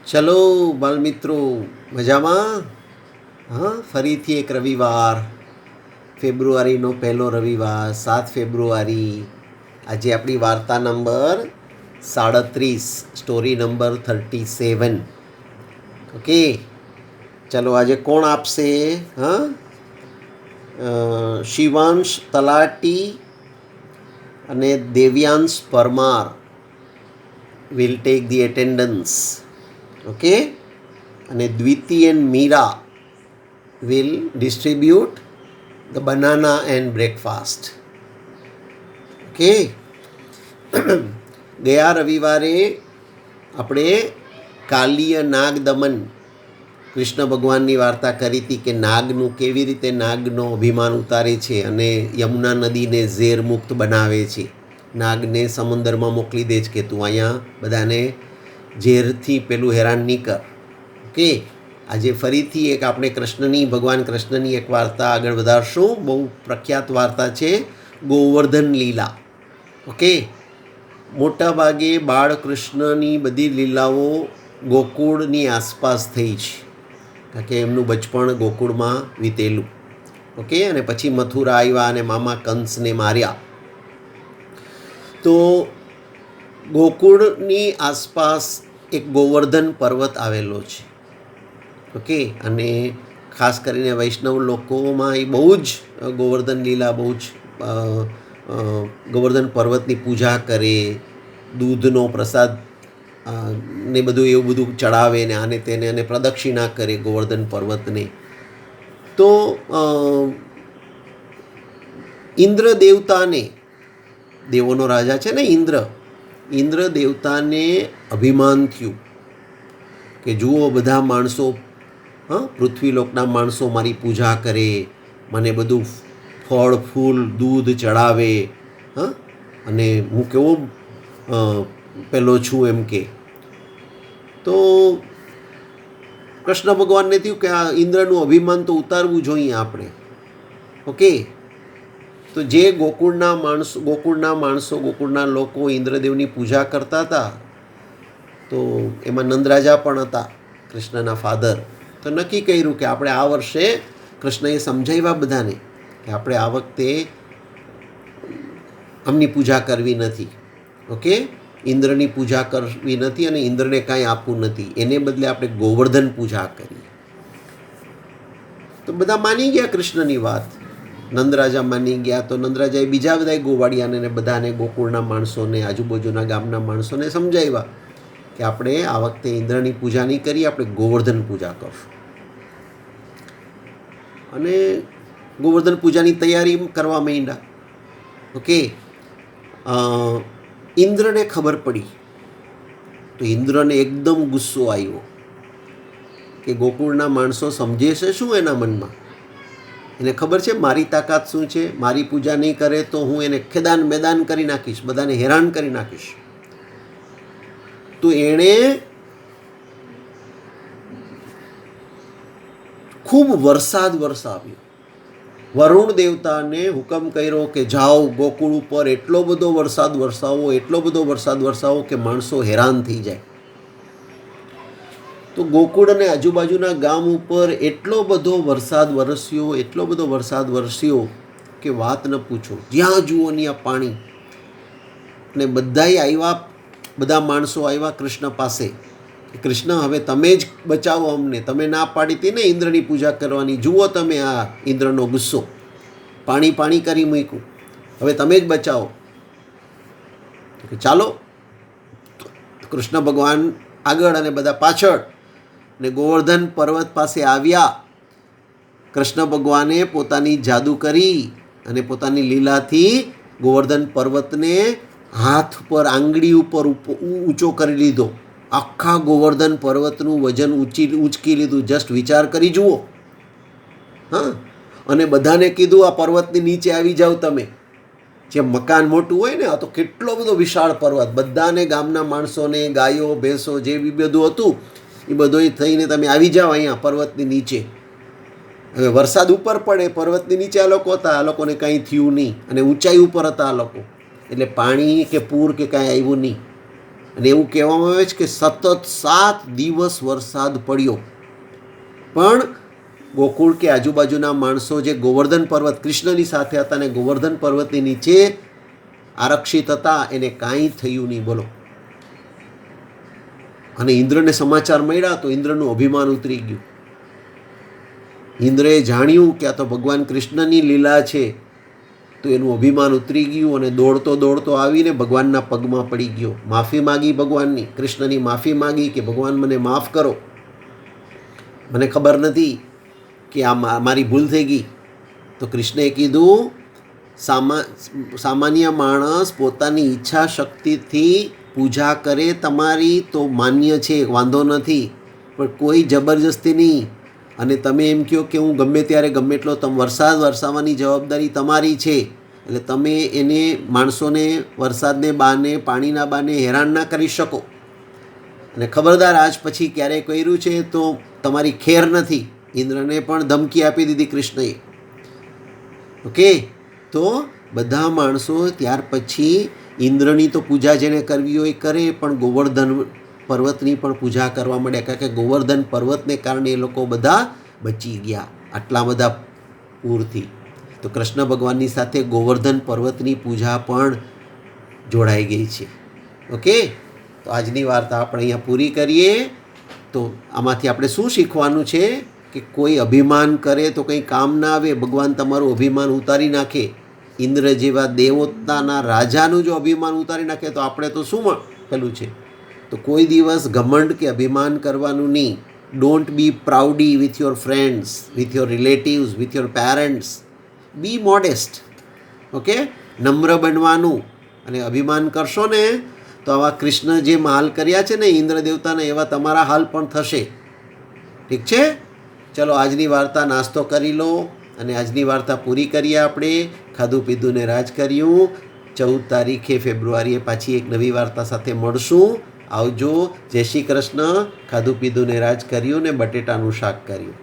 ચલો બાલમિત્રો, મજામાં? હા, ફરીથી એક રવિવાર, ફેબ્રુઆરીનો પહેલો રવિવાર, 7 ફેબ્રુઆરી. આજે આપણી વાર્તા નંબર 37, સ્ટોરી નંબર 37. ઓકે, ચલો આજે કોણ આપશે? હા, શિવાંશ તલાટી અને દેવ્યાંશ Parmar will take the attendance. Okay, અને દ્વિતિ and Meera will distribute the banana and breakfast. Okay. ગયા રવિવારે આપણે કાલિય નાગ દમન કૃષ્ણ ભગવાનની વાર્તા કરી હતી કે નાગનું કેવી રીતે નાગનો અભિમાન ઉતારે છે અને યમુના નદીને ઝેર મુક્ત બનાવે છે. નાગને સમુદ્રમાં મોકલી દે છે કે તું અહીંયા બધાને ઝેરથી પેલું હેરાન નહીં કર. ઓકે, આજે ફરીથી એક આપણે ભગવાન કૃષ્ણની એક વાર્તા આગળ વધારશું. બહુ પ્રખ્યાત વાર્તા છે, ગોવર્ધન લીલા. ઓકે, મોટાભાગે બાળકૃષ્ણની બધી લીલાઓ ગોકુળની આસપાસ થઈ છે, કારણ કે એમનું બચપણ ગોકુળમાં વીતેલું. ઓકે, અને પછી મથુરા આવ્યા અને મામા કંસને માર્યા. તો ગોકુળની આસપાસ એક ગોવર્ધન પર્વત આવેલો છે. ઓકે, અને ખાસ કરીને વૈષ્ણવ લોકોમાં એ બહુ જ ગોવર્ધન લીલા બહુ જ ગોવર્ધન પર્વતની પૂજા કરે, દૂધનો પ્રસાદ ને બધું એવું બધું ચડાવે ને આને તેને અને પ્રદક્ષિણા કરે ગોવર્ધન પર્વતને. તો ઇન્દ્ર દેવતાને, દેવોનો રાજા છે ને ઇન્દ્ર દેવતાને અભિમાન થયું કે જુઓ બધા માણસો, પૃથ્વીલોકના માણસો મારી પૂજા કરે, મને બધું ફળ ફૂલ દૂધ ચડાવે, અને હું કેવો પેલો છું એમ કે. તો કૃષ્ણ ભગવાનને થયું કે આ ઇન્દ્રનું અભિમાન તો ઉતારવું જોઈએ આપણે. ઓકે, તો જે ગોકુળના લોકો ઇન્દ્રદેવની પૂજા કરતા હતા, તો એમાં નંદરાજા પણ હતા, કૃષ્ણના ફાધર. તો નક્કી કર્યું કે આપણે આ વર્ષે, કૃષ્ણએ સમજાવ્યા બધાને કે આપણે આ વખતે આમની પૂજા કરવી નથી. ઓકે, ઇન્દ્રની પૂજા કરવી નથી અને ઇન્દ્રને કાંઈ આપવું નથી, એને બદલે આપણે ગોવર્ધન પૂજા કરીએ. તો બધા માની ગયા કૃષ્ણની વાત. નંદરાજા માની ગયા. તો નંદરાજાએ બીજા બધા ગોવાળિયાને બધાને, ગોકુળના માણસોને, આજુબાજુના ગામના માણસોને સમજાવ્યા કે આપણે આ વખતે ઇન્દ્રની પૂજા નહીં કરીએ, આપણે ગોવર્ધન પૂજા કરશું. અને ગોવર્ધન પૂજાની તૈયારી કરવા માંડ્યા. ઓકે, ઇન્દ્રને ખબર પડી. તો ઇન્દ્રને એકદમ ગુસ્સો આવ્યો કે ગોકુળના માણસો સમજે છે શું એના મનમાં. એને ખબર છે મારી તાકાત શું છે, મારી પૂજા નહીં કરે તો હું એને ખેદાન મેદાન કરી નાખીશ, બધાને હેરાન કરી નાખીશ. તો એણે ખૂબ વરસાદ વરસાવ્યો. વરુણ દેવતાને હુકમ કર્યો કે જાઓ ગોકુળ ઉપર એટલો બધો વરસાદ વરસાવો કે માણસો હેરાન થઈ જાય. તો ગોકુળ અને આજુબાજુના ગામ ઉપર એટલો બધો વરસાદ વરસ્યો કે વાત ન પૂછો. જ્યાં જુઓ ત્યાં પાણી. અને બધા માણસો આવ્યા કૃષ્ણ પાસે. કૃષ્ણ, હવે તમે જ બચાવો અમને, તમે ના પાડી હતી ને ઇન્દ્રની પૂજા કરવાની, જુઓ તમે આ ઇન્દ્રનો ગુસ્સો, પાણી કરી મૂક્યું, હવે તમે જ બચાવો. ચાલો, કૃષ્ણ ભગવાન આગળ અને બધા પાછળ. ને ગોવર્ધન પર્વત પાસે આવ્યા. કૃષ્ણ ભગવાને પોતાની જાદુ કરી અને પોતાની લીલાથી ગોવર્ધન પર્વતને હાથ પર, આંગળી ઉપર ઊંચો કરી લીધો. આખા ગોવર્ધન પર્વતનું વજન ઉંચકી લીધું. જસ્ટ વિચાર કરી જુઓ. અને બધાને કીધું આ પર્વતની નીચે આવી જાઓ તમે. જેમ મકાન મોટું હોય ને, આ તો કેટલો બધો વિશાળ પર્વત. બધાને, ગામના માણસોને, ગાયો ભેંસો જે બી બધું હતું એ બધું થઈને તમે આવી જાઓ અહીંયા પર્વતની નીચે. હવે વરસાદ ઉપર પડે, પર્વતની નીચે આ લોકો હતા, આ લોકોને કંઈ થયું નહીં, અને ઊંચાઈ ઉપર હતા આ લોકો, એટલે પાણી કે પૂર કે કાંઈ આવ્યું નહીં. અને એવું કહેવામાં આવે છે કે સતત 7 દિવસ વરસાદ પડ્યો, પણ ગોકુળ કે આજુબાજુના માણસો જે ગોવર્ધન પર્વત કૃષ્ણની સાથે હતા અને ગોવર્ધન પર્વતની નીચે આરક્ષિત હતા એને કાંઈ થયું નહીં. બોલો. અને ઇન્દ્રને સમાચાર મળ્યા તો ઇન્દ્રનું અભિમાન ઉતરી ગયું. ઇન્દ્રએ જાણ્યું કે આ તો ભગવાન કૃષ્ણની લીલા છે, તો એનું અભિમાન ઉતરી ગયું અને દોડતો દોડતો આવીને ભગવાનના પગમાં પડી ગયો. માફી માગી ભગવાનની, કૃષ્ણની માફી માગી કે ભગવાન મને માફ કરો, મને ખબર નથી કે આ મારી ભૂલ થઈ ગઈ. તો કૃષ્ણએ કીધું સામાન્ય માણસ પોતાની ઈચ્છા શક્તિથી પૂજા કરે તમારી તો માન્ય છે, વાંધો નથી, પણ કોઈ જબરજસ્તી નહીં. અને તમે એમ કહો કે હું ગમે ત્યારે ગમે એટલો વરસાદ વરસાવવાની જવાબદારી તમારી છે, એટલે તમે એને માણસોને વરસાદને બહાને પાણીના બહાને હેરાન ના કરી શકો. અને ખબરદાર આજ પછી ક્યારેય કર્યું છે તો તમારી ખેર નથી. ઇન્દ્રને પણ ધમકી આપી દીધી કૃષ્ણએ. ઓકે, તો બધા માણસો ત્યાર પછી ઇન્દ્રની તો પૂજા જેને કરવી હોય કરે, પણ ગોવર્ધન પર્વતની પણ પૂજા કરવા માંડ્યા, કારણ કે ગોવર્ધન પર્વતને કારણે એ લોકો બધા બચી ગયા આટલા બધા પૂરથી. તો કૃષ્ણ ભગવાનની સાથે ગોવર્ધન પર્વતની પૂજા પણ જોડાઈ ગઈ છે. ઓકે, તો આજની વાર્તા આપણે અહીંયા પૂરી કરીએ. તો આમાંથી આપણે શું શીખવાનું છે કે કોઈ અભિમાન કરે તો કંઈ કામ ના આવે. ભગવાન તમારું અભિમાન ઉતારી નાખે. ઇન્દ્ર જેવા દેવતાના રાજાનું જો અભિમાન ઉતારી નાખે તો આપણે તો શું પેલું છે. તો કોઈ દિવસ ઘમંડ કે અભિમાન કરવાનું નહીં. Don't be proudy with your friends, with your relatives, with your parents. Be modest. Okay, નમ્ર બનવાનું. અને અભિમાન કરશો ને તો આવા કૃષ્ણ જે હાલ કર્યા છે ને ઇન્દ્ર દેવતાને, એવા તમારા હાલ પણ થશે. ઠીક છે, ચલો આજની વાર્તા નાસ્તો કરી લો અને આજની વાર્તા પૂરી કરીએ આપણે. ખાધું પીધું ને રાજ કર્યું. 14 તારીખે ફેબ્રુઆરીએ પાછી એક નવી વાર્તા સાથે મળશું. આવજો. જય શ્રી કૃષ્ણ. ખાધું પીધું ને રાજ કર્યું ને બટેટાનું શાક કર્યું.